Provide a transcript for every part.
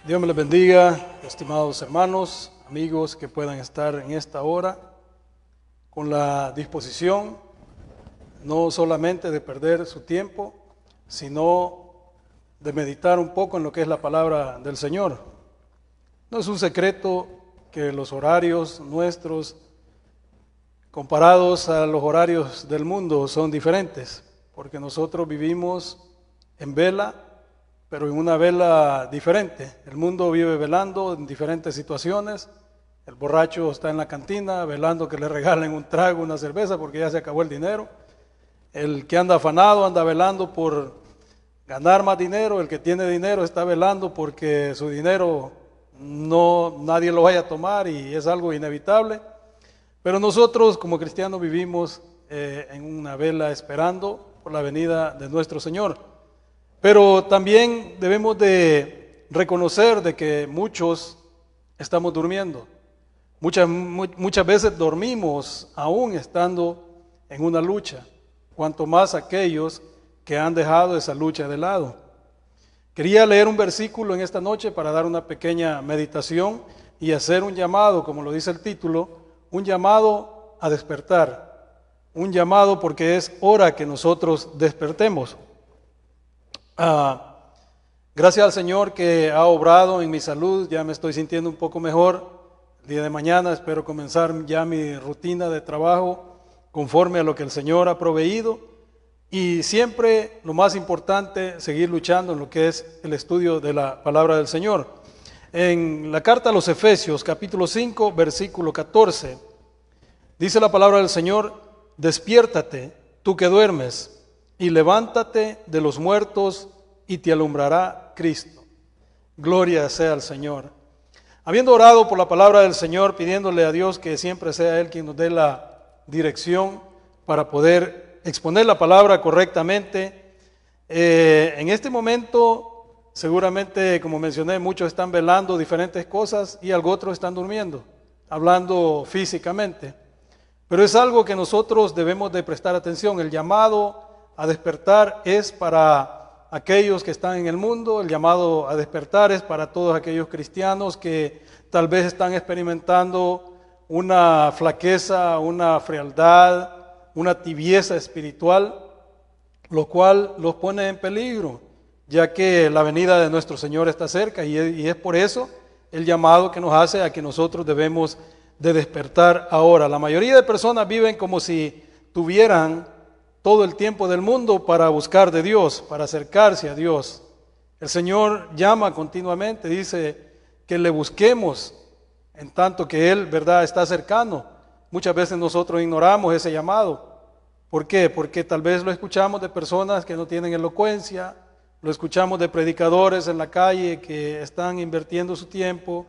Dios me les bendiga, estimados hermanos, amigos que puedan estar en esta hora con la disposición no solamente de perder su tiempo, sino de meditar un poco en lo que es la palabra del Señor. No es un secreto que los horarios nuestros comparados a los horarios del mundo son diferentes, porque nosotros vivimos en vela, pero en una vela diferente. El mundo vive velando en diferentes situaciones. El borracho está en la cantina velando que le regalen un trago, una cerveza, porque ya se acabó el dinero. El que anda afanado anda velando por ganar más dinero. El que tiene dinero está velando porque su dinero nadie lo vaya a tomar y es algo inevitable. Pero nosotros como cristianos vivimos en una vela esperando por la venida de nuestro Señor. Pero también debemos de reconocer de que muchos estamos durmiendo. Muchas veces dormimos aún estando en una lucha, cuanto más aquellos que han dejado esa lucha de lado. Quería leer un versículo en esta noche para dar una pequeña meditación y hacer un llamado, como lo dice el título, un llamado a despertar. Un llamado porque es hora que nosotros despertemos. Gracias al Señor que ha obrado en mi salud, ya me estoy sintiendo un poco mejor. El día de mañana espero comenzar ya mi rutina de trabajo conforme a lo que el Señor ha proveído y siempre lo más importante, seguir luchando en lo que es el estudio de la palabra del Señor. En la carta a los Efesios, capítulo 5, versículo 14, dice la palabra del Señor: despiértate, tú que duermes, y levántate de los muertos y te alumbrará Cristo. Gloria sea al Señor. Habiendo orado por la palabra del Señor, pidiéndole a Dios que siempre sea Él quien nos dé la dirección para poder exponer la palabra correctamente, en este momento seguramente, como mencioné, muchos están velando diferentes cosas y algo otros están durmiendo, hablando físicamente. Pero es algo que nosotros debemos de prestar atención. El llamado a despertar es para aquellos que están en el mundo, el llamado a despertar es para todos aquellos cristianos que tal vez están experimentando una flaqueza, una frialdad, una tibieza espiritual, lo cual los pone en peligro, ya que la venida de nuestro Señor está cerca y es por eso el llamado que nos hace a que nosotros debemos de despertar ahora. La mayoría de personas viven como si tuvieran todo el tiempo del mundo para buscar de Dios, para acercarse a Dios. El Señor llama continuamente, dice que le busquemos en tanto que Él, verdad, está cercano. Muchas veces nosotros ignoramos ese llamado. ¿Por qué? Porque tal vez lo escuchamos de personas que no tienen elocuencia, lo escuchamos de predicadores en la calle que están invirtiendo su tiempo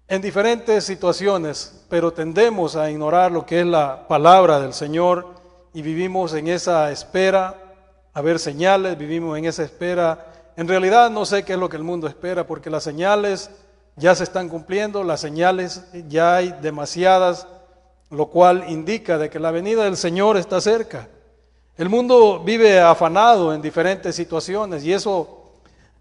en diferentes situaciones, pero tendemos a ignorar lo que es la palabra del Señor y vivimos en esa espera a ver señales, vivimos en esa espera. En realidad no sé qué es lo que el mundo espera, porque las señales ya se están cumpliendo, las señales ya hay demasiadas, lo cual indica de que la venida del Señor está cerca. El mundo vive afanado en diferentes situaciones y eso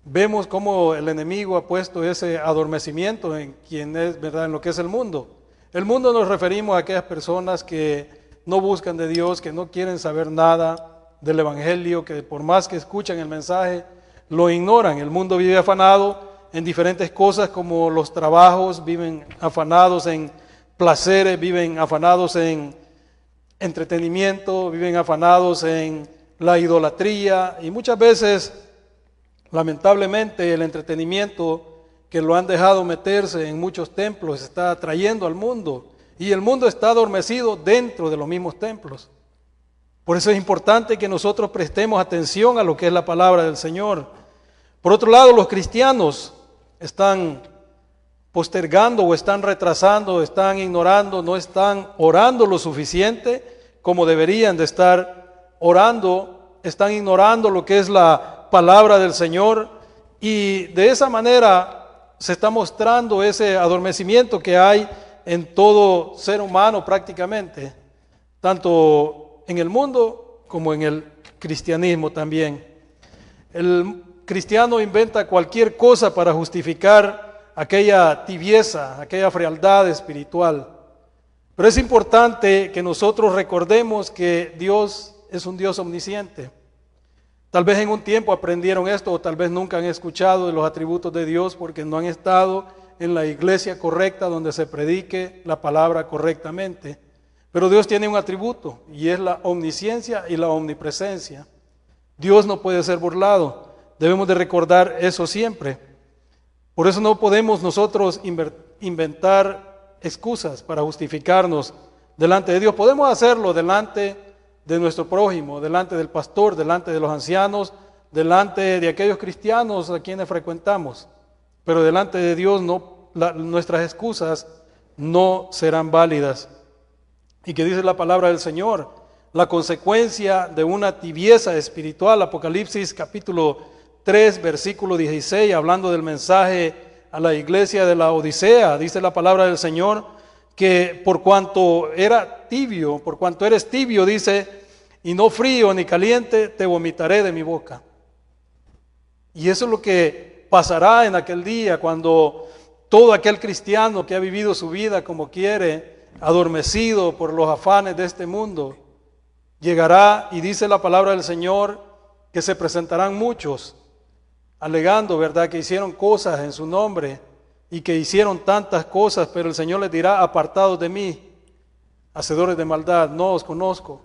vemos cómo el enemigo ha puesto ese adormecimiento en quien es, verdad, en lo que es el mundo. El mundo nos referimos a aquellas personas que no buscan de Dios, que no quieren saber nada del Evangelio, que por más que escuchan el mensaje, lo ignoran. El mundo vive afanado en diferentes cosas como los trabajos, viven afanados en placeres, viven afanados en entretenimiento, viven afanados en la idolatría y muchas veces, lamentablemente, el entretenimiento que lo han dejado meterse en muchos templos está atrayendo al mundo y el mundo está adormecido dentro de los mismos templos. Por eso es importante que nosotros prestemos atención a lo que es la palabra del Señor. Por otro lado, los cristianos están postergando o están retrasando, están ignorando, no están orando lo suficiente como deberían de estar orando, están ignorando lo que es la palabra del Señor y de esa manera se está mostrando ese adormecimiento que hay en todo ser humano prácticamente, tanto en el mundo como en el cristianismo también. El cristiano inventa cualquier cosa para justificar aquella tibieza, aquella frialdad espiritual. Pero es importante que nosotros recordemos que Dios es un Dios omnisciente. Tal vez en un tiempo aprendieron esto o tal vez nunca han escuchado de los atributos de Dios porque no han estado en la iglesia correcta donde se predique la palabra correctamente. Pero Dios tiene un atributo y es la omnisciencia y la omnipresencia. Dios no puede ser burlado. Debemos de recordar eso siempre. Por eso no podemos nosotros inventar excusas para justificarnos delante de Dios. Podemos hacerlo delante de nuestro prójimo, delante del pastor, delante de los ancianos, delante de aquellos cristianos a quienes frecuentamos. Pero delante de Dios nuestras excusas no serán válidas. ¿Y qué dice la palabra del Señor? La consecuencia de una tibieza espiritual, Apocalipsis capítulo 3, versículo 16, hablando del mensaje a la iglesia de la Odisea, dice la palabra del Señor, que por cuanto eres tibio, dice, y no frío ni caliente, te vomitaré de mi boca. Y eso es lo que pasará en aquel día, cuando todo aquel cristiano que ha vivido su vida como quiere, adormecido por los afanes de este mundo, llegará, y dice la palabra del Señor, que se presentarán muchos, alegando, ¿verdad?, que hicieron cosas en su nombre, y que hicieron tantas cosas, pero el Señor les dirá, apartados de mí, hacedores de maldad, no os conozco.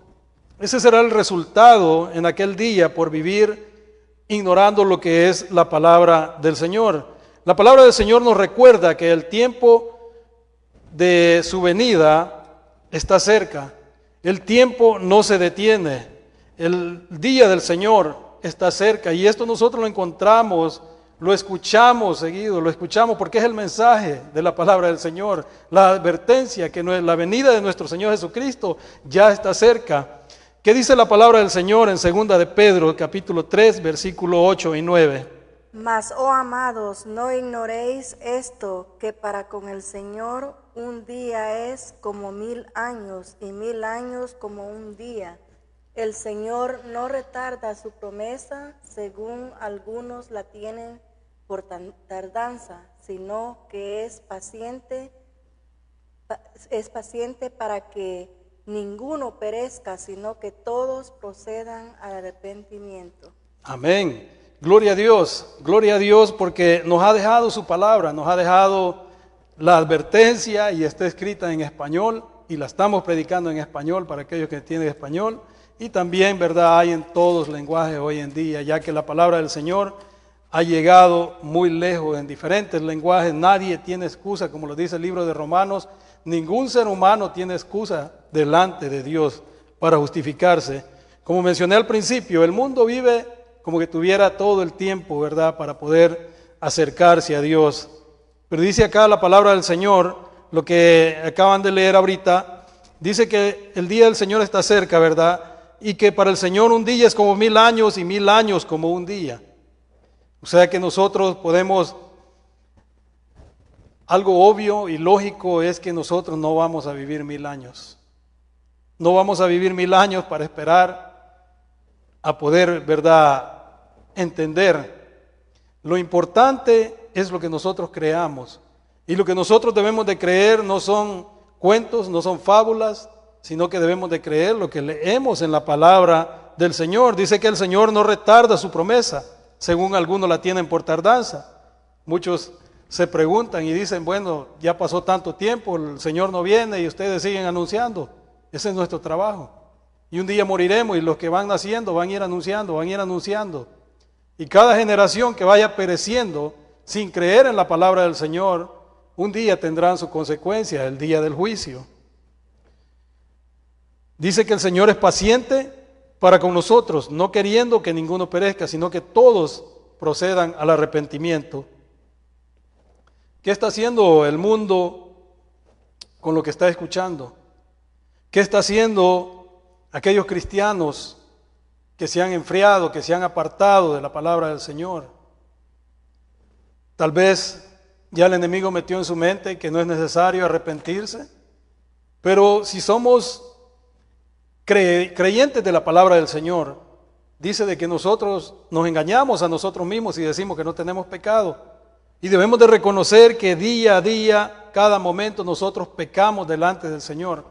Ese será el resultado en aquel día por vivir ignorando lo que es la palabra del Señor. La palabra del Señor nos recuerda que el tiempo de su venida está cerca. El tiempo no se detiene. El día del Señor está cerca. Y esto nosotros lo encontramos, lo escuchamos seguido, lo escuchamos porque es el mensaje de la palabra del Señor. La advertencia que la venida de nuestro Señor Jesucristo ya está cerca. ¿Qué dice la palabra del Señor en 2 de Pedro, capítulo 3, versículo 8 y 9? Mas, oh amados, no ignoréis esto, que para con el Señor un día es como 1000 años, y 1000 años como un día. El Señor no retarda su promesa, según algunos la tienen por tardanza, sino que es paciente para que ninguno perezca, sino que todos procedan al arrepentimiento. Amén. Gloria a Dios porque nos ha dejado su palabra, nos ha dejado la advertencia y está escrita en español y la estamos predicando en español para aquellos que entienden español y también, ¿verdad?, hay en todos los lenguajes hoy en día, ya que la palabra del Señor ha llegado muy lejos en diferentes lenguajes. Nadie tiene excusa, como lo dice el libro de Romanos, ningún ser humano tiene excusa delante de Dios para justificarse. Como mencioné al principio, el mundo vive como que tuviera todo el tiempo, ¿verdad?, para poder acercarse a Dios. Pero dice acá la palabra del Señor, lo que acaban de leer ahorita, dice que el día del Señor está cerca, ¿verdad? Y que para el Señor un día es como 1000 años y 1000 años como un día. O sea que nosotros podemos, algo obvio y lógico es que nosotros no vamos a vivir 1000 años. No vamos a vivir 1000 años para esperar a poder, ¿verdad?, entender. Lo importante es lo que nosotros creamos. Y lo que nosotros debemos de creer no son cuentos, no son fábulas, sino que debemos de creer lo que leemos en la palabra del Señor. Dice que el Señor no retarda su promesa, según algunos la tienen por tardanza. Muchos se preguntan y dicen, bueno, ya pasó tanto tiempo, el Señor no viene y ustedes siguen anunciando. Ese es nuestro trabajo. Y un día moriremos y los que van naciendo van a ir anunciando, van a ir anunciando. Y cada generación que vaya pereciendo sin creer en la palabra del Señor, un día tendrán su consecuencia, el día del juicio. Dice que el Señor es paciente para con nosotros, no queriendo que ninguno perezca, sino que todos procedan al arrepentimiento. ¿Qué está haciendo el mundo con lo que está escuchando? ¿Qué está haciendo aquellos cristianos que se han enfriado, que se han apartado de la palabra del Señor? Tal vez ya el enemigo metió en su mente que no es necesario arrepentirse, pero si somos creyentes de la palabra del Señor, dice de que nosotros nos engañamos a nosotros mismos y decimos que no tenemos pecado. Y debemos de reconocer que día a día, cada momento nosotros pecamos delante del Señor,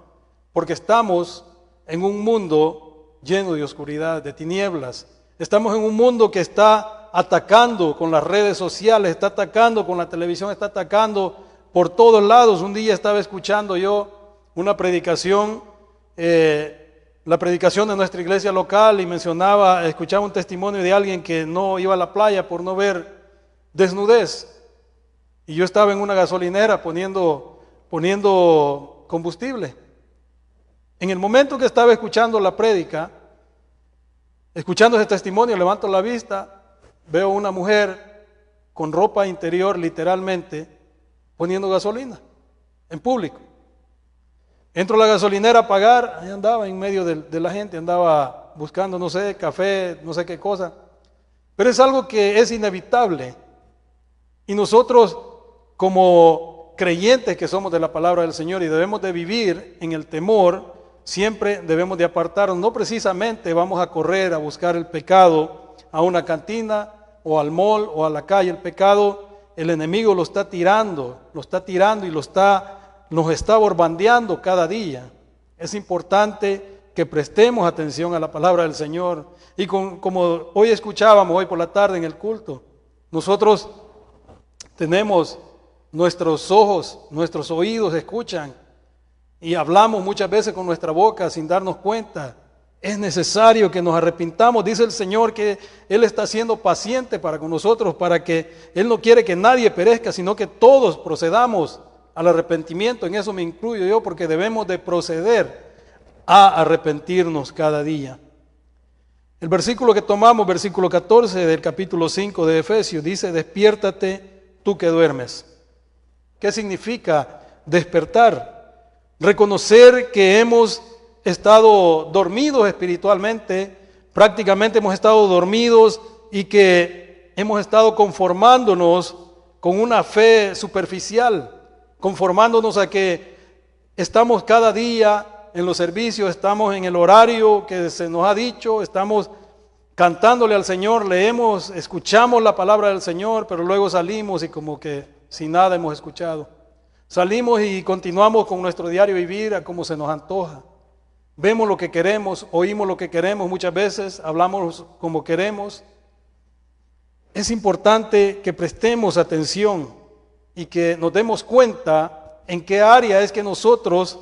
porque estamos en un mundo lleno de oscuridad, de tinieblas. Estamos en un mundo que está atacando con las redes sociales, está atacando con la televisión, está atacando por todos lados. Un día estaba escuchando yo una predicación, la predicación de nuestra iglesia local, y escuchaba un testimonio de alguien que no iba a la playa por no ver desnudez. Y yo estaba en una gasolinera poniendo combustible. En el momento que estaba escuchando la prédica, escuchando ese testimonio, levanto la vista, veo una mujer con ropa interior, literalmente, poniendo gasolina en público. Entro a la gasolinera a pagar, ahí andaba en medio de la gente, andaba buscando, no sé, café, no sé qué cosa. Pero es algo que es inevitable. Y nosotros, como creyentes que somos de la palabra del Señor y debemos de vivir en el temor, siempre debemos de apartarnos. No precisamente vamos a correr a buscar el pecado a una cantina o al mall o a la calle. El pecado, el enemigo lo está tirando y nos está borbandeando cada día. Es importante que prestemos atención a la palabra del Señor. Y como hoy escuchábamos, hoy por la tarde en el culto, nosotros tenemos nuestros ojos, nuestros oídos escuchan y hablamos muchas veces con nuestra boca sin darnos cuenta. Es necesario que nos arrepintamos. Dice el Señor que Él está siendo paciente para con nosotros, para que Él no quiere que nadie perezca, sino que todos procedamos al arrepentimiento. En eso me incluyo yo, porque debemos de proceder a arrepentirnos cada día. El versículo que tomamos, versículo 14 del capítulo 5 de Efesios, dice: despiértate tú que duermes. ¿Qué significa despertar? Reconocer que hemos estado dormidos espiritualmente, prácticamente hemos estado dormidos y que hemos estado conformándonos con una fe superficial, conformándonos a que estamos cada día en los servicios, estamos en el horario que se nos ha dicho, estamos cantándole al Señor, leemos, escuchamos la palabra del Señor, pero luego salimos y como que sin nada hemos escuchado. Salimos y continuamos con nuestro diario vivir a como se nos antoja. Vemos lo que queremos, oímos lo que queremos, muchas veces hablamos como queremos. Es importante que prestemos atención y que nos demos cuenta en qué área es que nosotros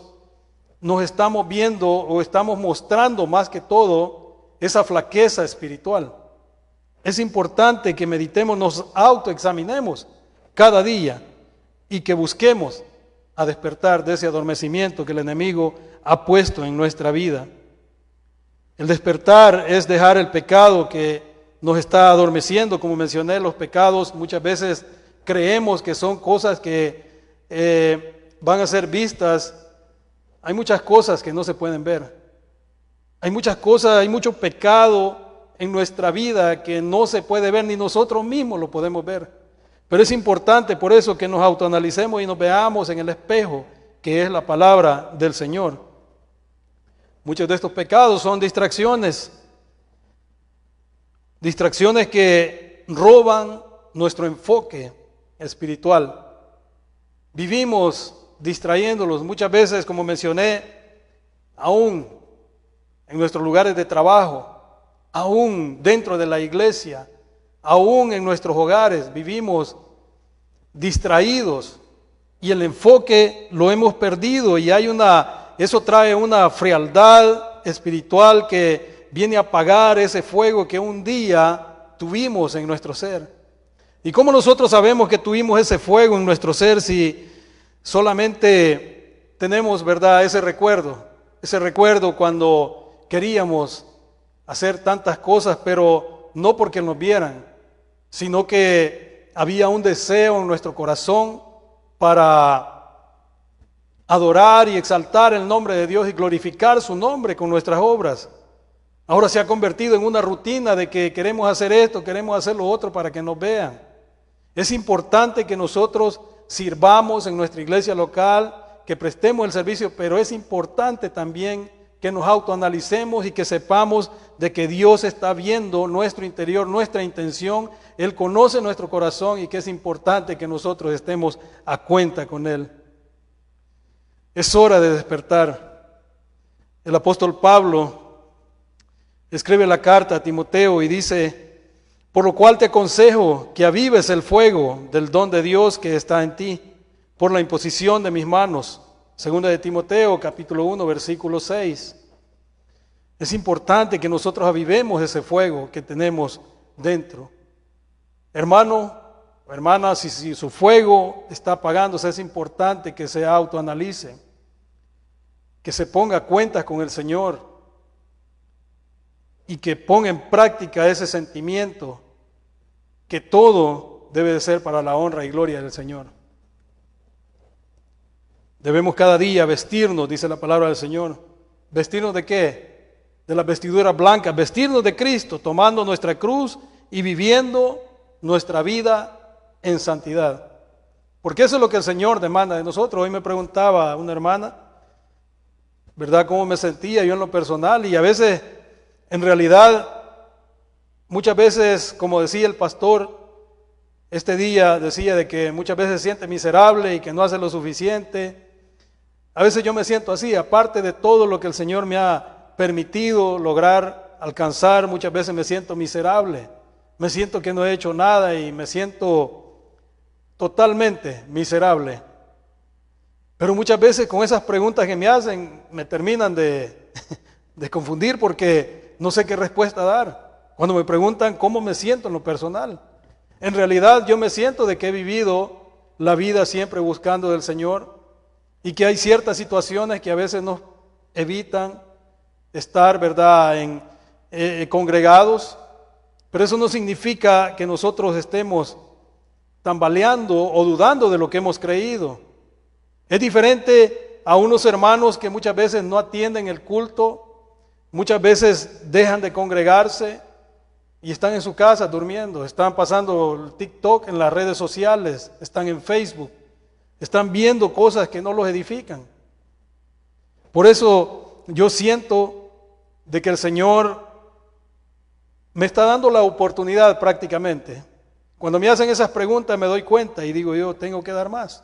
nos estamos viendo o estamos mostrando más que todo esa flaqueza espiritual. Es importante que meditemos, nos autoexaminemos cada día y que busquemos a despertar de ese adormecimiento que el enemigo ha puesto en nuestra vida. El despertar es dejar el pecado que nos está adormeciendo. Como mencioné, los pecados muchas veces creemos que son cosas que van a ser vistas. Hay muchas cosas que no se pueden ver. Hay muchas cosas, hay mucho pecado en nuestra vida que no se puede ver, ni nosotros mismos lo podemos ver. Pero es importante por eso que nos autoanalicemos y nos veamos en el espejo, que es la palabra del Señor. Muchos de estos pecados son distracciones que roban nuestro enfoque espiritual. Vivimos distrayéndolos muchas veces, como mencioné, aún en nuestros lugares de trabajo, aún dentro de la iglesia, aún en nuestros hogares, vivimos distraídos y el enfoque lo hemos perdido y eso trae una frialdad espiritual que viene a apagar ese fuego que un día tuvimos en nuestro ser. ¿Y cómo nosotros sabemos que tuvimos ese fuego en nuestro ser si solamente tenemos, verdad, ese recuerdo cuando queríamos hacer tantas cosas, pero no porque nos vieran, sino que había un deseo en nuestro corazón para adorar y exaltar el nombre de Dios y glorificar su nombre con nuestras obras? Ahora se ha convertido en una rutina de que queremos hacer esto, queremos hacer lo otro para que nos vean. Es importante que nosotros sirvamos en nuestra iglesia local, que prestemos el servicio, pero es importante también que nos autoanalicemos y que sepamos de que Dios está viendo nuestro interior, nuestra intención. Él conoce nuestro corazón y que es importante que nosotros estemos a cuenta con Él. Es hora de despertar. El apóstol Pablo escribe la carta a Timoteo y dice: por lo cual te aconsejo que avives el fuego del don de Dios que está en ti, por la imposición de mis manos. Segunda de Timoteo, capítulo 1, versículo 6. Es importante que nosotros avivemos ese fuego que tenemos dentro. Hermano o hermana, si su fuego está apagándose, es importante que se autoanalice, que se ponga a cuentas con el Señor y que ponga en práctica ese sentimiento que todo debe de ser para la honra y gloria del Señor. Debemos cada día vestirnos, dice la palabra del Señor. ¿Vestirnos de qué? De las vestiduras blancas, vestirnos de Cristo, tomando nuestra cruz y viviendo nuestra vida en santidad. Porque eso es lo que el Señor demanda de nosotros. Hoy me preguntaba una hermana, ¿verdad?, cómo me sentía yo en lo personal, y a veces, en realidad, muchas veces, como decía el pastor, este día decía de que muchas veces se siente miserable y que no hace lo suficiente. A veces yo me siento así, aparte de todo lo que el Señor me ha permitido lograr, alcanzar, muchas veces me siento miserable, me siento que no he hecho nada y me siento totalmente miserable. Pero muchas veces con esas preguntas que me hacen me terminan de confundir, porque no sé qué respuesta dar. Cuando me preguntan cómo me siento en lo personal, en realidad yo me siento de que he vivido la vida siempre buscando del Señor y que hay ciertas situaciones que a veces nos evitan estar, ¿verdad?, congregados, pero eso no significa que nosotros estemos tambaleando o dudando de lo que hemos creído. Es diferente a unos hermanos que muchas veces no atienden el culto, muchas veces dejan de congregarse y están en su casa durmiendo, están pasando el TikTok en las redes sociales, están en Facebook, están viendo cosas que no los edifican. Por eso yo siento de que el Señor me está dando la oportunidad prácticamente. Cuando me hacen esas preguntas me doy cuenta y digo yo, tengo que dar más,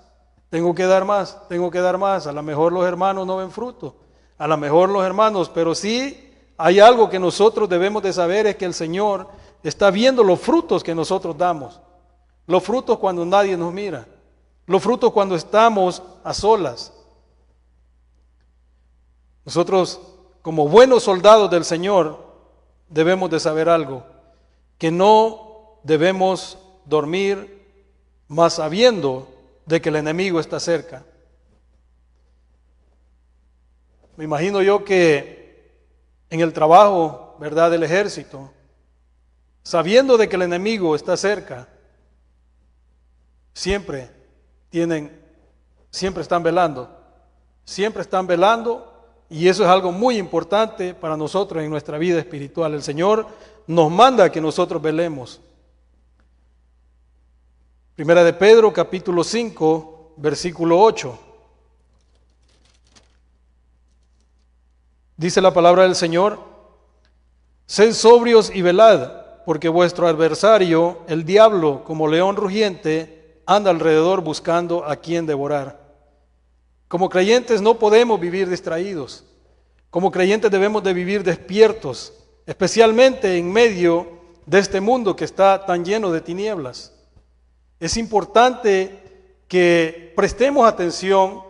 tengo que dar más, tengo que dar más. A lo mejor los hermanos no ven fruto, a lo mejor los hermanos, pero sí hay algo que nosotros debemos de saber, es que el Señor está viendo los frutos que nosotros damos, los frutos cuando nadie nos mira, los frutos cuando estamos a solas. Nosotros, como buenos soldados del Señor, debemos de saber algo, que no debemos dormir más sabiendo de que el enemigo está cerca. Me imagino yo que en el trabajo, ¿verdad?, del ejército, sabiendo de que el enemigo está cerca, siempre están velando, y eso es algo muy importante para nosotros en nuestra vida espiritual. El Señor nos manda que nosotros velemos. Primera de Pedro, capítulo 5, versículo 8. Dice la palabra del Señor: sed sobrios y velad, porque vuestro adversario, el diablo, como león rugiente, anda alrededor buscando a quien devorar. Como creyentes no podemos vivir distraídos. Como creyentes debemos de vivir despiertos, especialmente en medio de este mundo que está tan lleno de tinieblas. Es importante que prestemos atención,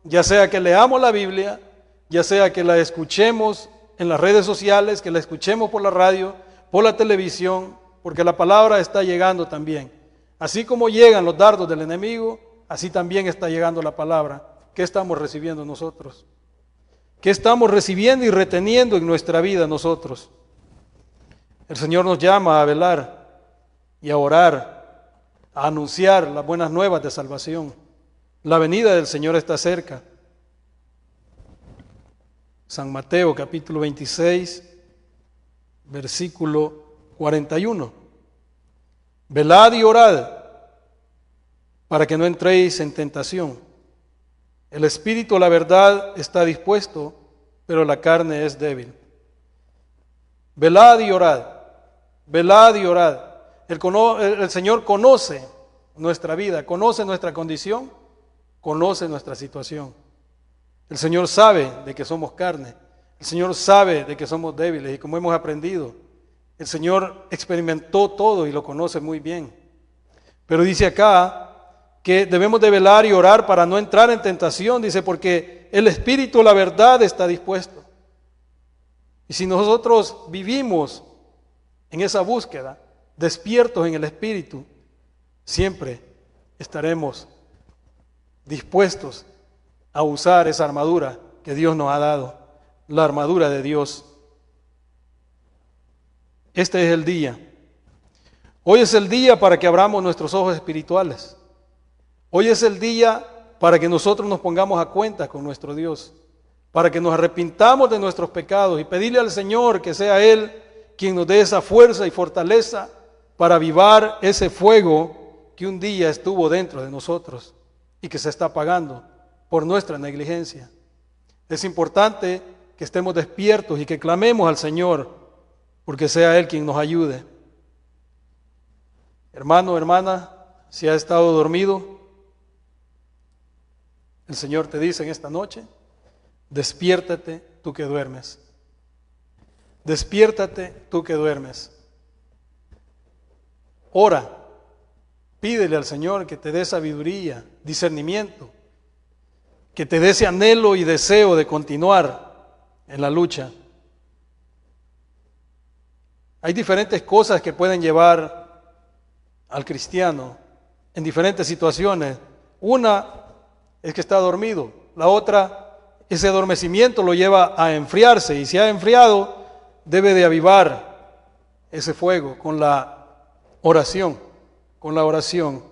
ya sea que leamos la Biblia, ya sea que la escuchemos en las redes sociales, que la escuchemos por la radio, por la televisión, porque la palabra está llegando también. Así como llegan los dardos del enemigo, así también está llegando la palabra. ¿Qué estamos recibiendo nosotros? ¿Qué estamos recibiendo y reteniendo en nuestra vida nosotros? El Señor nos llama a velar y a orar, a anunciar las buenas nuevas de salvación. La venida del Señor está cerca. San Mateo capítulo 26, versículo 41. Velad y orad para que no entréis en tentación. El espíritu, la verdad, está dispuesto, pero la carne es débil. Velad y orad, velad y orad. El Señor conoce nuestra vida, conoce nuestra condición, conoce nuestra situación. El Señor sabe de que somos carne, el Señor sabe de que somos débiles y como hemos aprendido, el Señor experimentó todo y lo conoce muy bien. Pero dice acá que debemos de velar y orar para no entrar en tentación, dice, porque el Espíritu, la verdad, está dispuesto. Y si nosotros vivimos en esa búsqueda, despiertos en el Espíritu, siempre estaremos dispuestos a usar esa armadura que Dios nos ha dado, la armadura de Dios. Este es el día. Hoy es el día para que abramos nuestros ojos espirituales. Hoy es el día para que nosotros nos pongamos a cuenta con nuestro Dios, para que nos arrepintamos de nuestros pecados y pedirle al Señor que sea Él quien nos dé esa fuerza y fortaleza para avivar ese fuego que un día estuvo dentro de nosotros y que se está apagando por nuestra negligencia. Es importante que estemos despiertos y que clamemos al Señor porque sea Él quien nos ayude. Hermano, hermana, si has estado dormido, el Señor te dice en esta noche, despiértate tú que duermes. Despiértate tú que duermes. Ora, pídele al Señor que te dé sabiduría, discernimiento, que te dé ese anhelo y deseo de continuar en la lucha. Hay diferentes cosas que pueden llevar al cristiano en diferentes situaciones. Una es que está dormido, la otra, ese adormecimiento lo lleva a enfriarse y si ha enfriado, debe de avivar ese fuego con la oración, con la oración.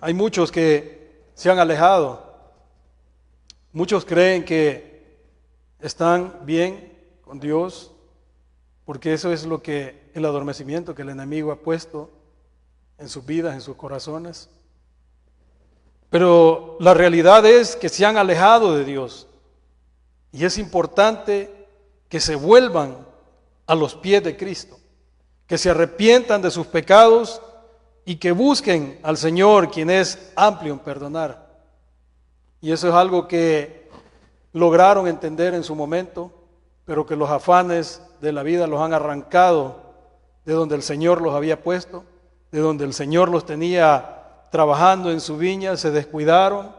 Hay muchos que se han alejado, muchos creen que están bien con Dios, porque eso es lo que el adormecimiento que el enemigo ha puesto en sus vidas, en sus corazones. Pero la realidad es que se han alejado de Dios y es importante que se vuelvan a los pies de Cristo, que se arrepientan de sus pecados y que busquen al Señor, quien es amplio en perdonar. Y eso es algo que lograron entender en su momento, pero que los afanes de la vida los han arrancado de donde el Señor los había puesto, de donde el Señor los tenía trabajando en su viña, se descuidaron,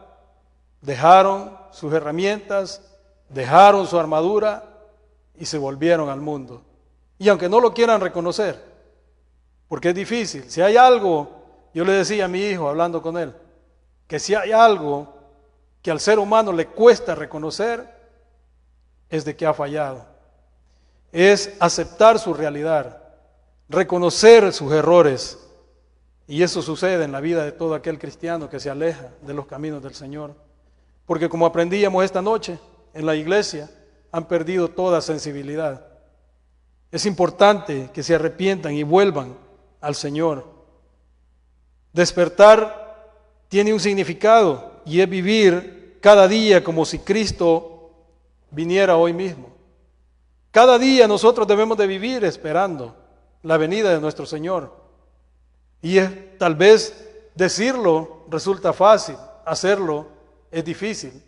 dejaron sus herramientas, dejaron su armadura y se volvieron al mundo. Y aunque no lo quieran reconocer, porque es difícil, si hay algo, yo le decía a mi hijo hablando con él, que si hay algo que al ser humano le cuesta reconocer, es de que ha fallado. Es aceptar su realidad, reconocer sus errores. Y eso sucede en la vida de todo aquel cristiano que se aleja de los caminos del Señor. Porque como aprendíamos esta noche en la iglesia, han perdido toda sensibilidad. Es importante que se arrepientan y vuelvan al Señor. Despertar tiene un significado y es vivir cada día como si Cristo viniera hoy mismo. Cada día nosotros debemos de vivir esperando la venida de nuestro Señor. Y tal vez decirlo resulta fácil, hacerlo es difícil.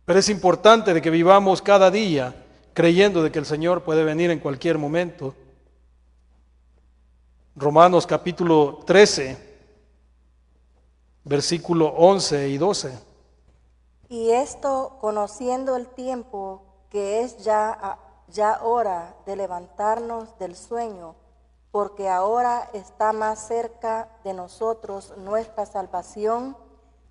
Pero es importante de que vivamos cada día creyendo de que el Señor puede venir en cualquier momento. Romanos capítulo 13, versículo 11 y 12. Y esto conociendo el tiempo, que es ya hora de levantarnos del sueño, porque ahora está más cerca de nosotros nuestra salvación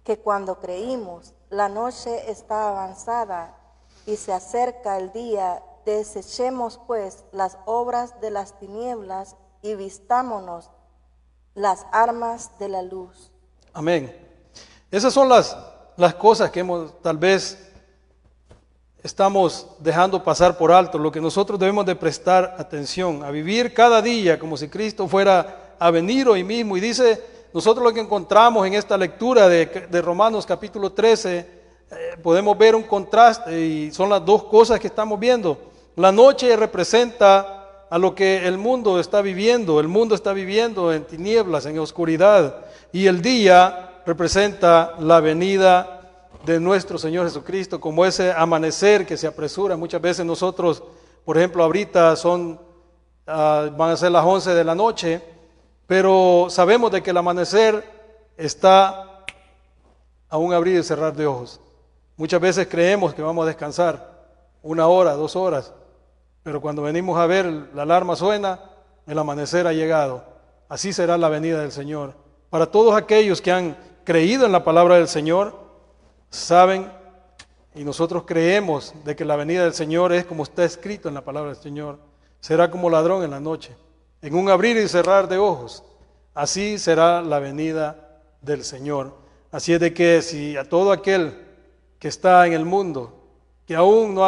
que cuando creímos. La noche está avanzada y se acerca el día. Desechemos pues las obras de las tinieblas y vistámonos las armas de la luz. Amén. Esas son las cosas que tal vez estamos dejando pasar por alto, lo que nosotros debemos de prestar atención, a vivir cada día como si Cristo fuera a venir hoy mismo. Y dice, nosotros lo que encontramos en esta lectura de Romanos capítulo 13, podemos ver un contraste y son las dos cosas que estamos viendo. La noche representa a lo que el mundo está viviendo. El mundo está viviendo en tinieblas, en oscuridad. Y el día representa la venida de nuestro Señor Jesucristo, como ese amanecer que se apresura. Muchas veces nosotros, por ejemplo, ahorita van a ser las 11 de la noche, pero sabemos de que el amanecer está a un abrir y cerrar de ojos. Muchas veces creemos que vamos a descansar 1 hora, 2 horas, pero cuando venimos a ver, la alarma suena, el amanecer ha llegado. Así será la venida del Señor. Para todos aquellos que han creído en la palabra del Señor, saben y nosotros creemos de que la venida del Señor es como está escrito en la palabra del Señor. Será como ladrón en la noche, en un abrir y cerrar de ojos. Así será la venida del Señor. Así es de que si a todo aquel que está en el mundo, que aún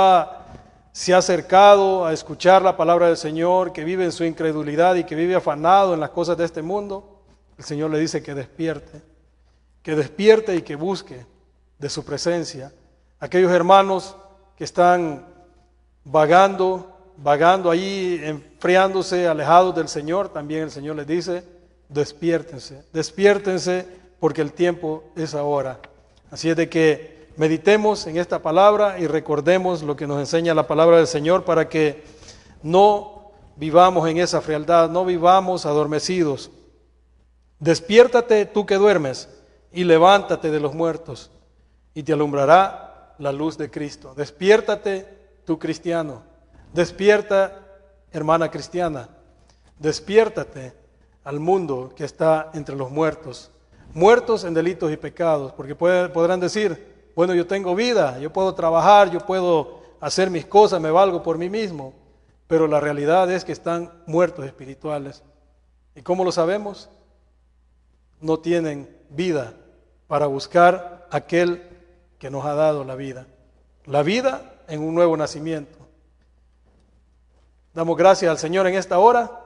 se ha acercado a escuchar la palabra del Señor, que vive en su incredulidad y que vive afanado en las cosas de este mundo, el Señor le dice que despierte y que busque de su presencia. Aquellos hermanos que están vagando ahí, enfriándose, alejados del Señor, también el Señor les dice, despiértense porque el tiempo es ahora. Así es de que meditemos en esta palabra y recordemos lo que nos enseña la palabra del Señor para que no vivamos en esa frialdad, no vivamos adormecidos. Despiértate tú que duermes y levántate de los muertos y te alumbrará la luz de Cristo. Despiértate tú cristiano, despierta hermana cristiana, despiértate al mundo que está entre los muertos en delitos y pecados, porque podrán decir, bueno, yo tengo vida, yo puedo trabajar, yo puedo hacer mis cosas, me valgo por mí mismo, pero la realidad es que están muertos espirituales. ¿Y cómo lo sabemos? No tienen vida para buscar aquel que nos ha dado la vida en un nuevo nacimiento. Damos gracias al Señor en esta hora.